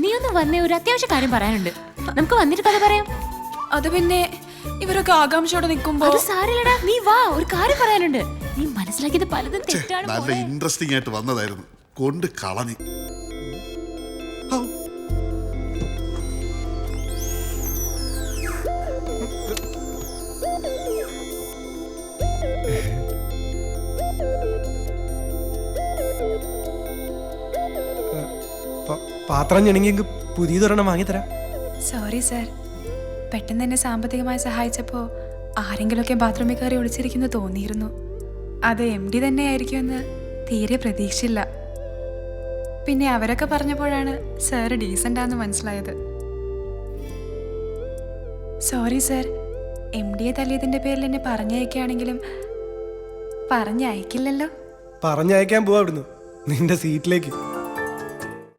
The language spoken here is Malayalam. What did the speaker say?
നീ ഒന്ന് വന്നേ, ഒരു അത്യാവശ്യ കാര്യം പറയാനുണ്ട്. നമുക്ക് വന്നിട്ട് കഥ പറയാം. അത് പിന്നെ ഇവരൊക്കെ ആകാംക്ഷയോടെ നിൽക്കുമ്പോ അത് സാരില്ലടാ, നീ വാ, ഒരു കാര്യം പറയാനുണ്ട്. നീ മനസ്സിലാക്കിയത് പലതും തെറ്റാണ്. നല്ല ഇൻട്രസ്റ്റിംഗ് ആയിട്ട് വന്നതായിരുന്നു, കൊണ്ട് കളഞ്ഞു. പാത്രം ഞെണെങ്കിൽ പുതിയതൊരെണ്ണം വാങ്ങിത്തരാം. സോറി സർ, പെട്ടെന്ന് എന്നെ സാമ്പത്തികമായി സഹായിച്ചപ്പോ ആരെങ്കിലുമൊക്കെ ബാത്റൂമിൽ കയറി ഒളിച്ചിരിക്കുന്നു തോന്നിയിരുന്നു. അത് MD തന്നെയായിരിക്കുമെന്ന് തീരെ പ്രതീക്ഷയില്ല. പിന്നെ അവരൊക്കെ പറഞ്ഞപ്പോഴാണ് സാറ് ഡീസൻ്റാന്ന് മനസ്സിലായത്. സോറി സർ, MDയെ തല്ലിയതിൻ്റെ പേരിൽ എന്നെ പറഞ്ഞയക്കുകയാണെങ്കിലും പറഞ്ഞയക്കില്ലല്ലോ. പറഞ്ഞയക്കാൻ പോവാ ഇവിടുന്ന് നിന്റെ സീറ്റിലേക്ക്.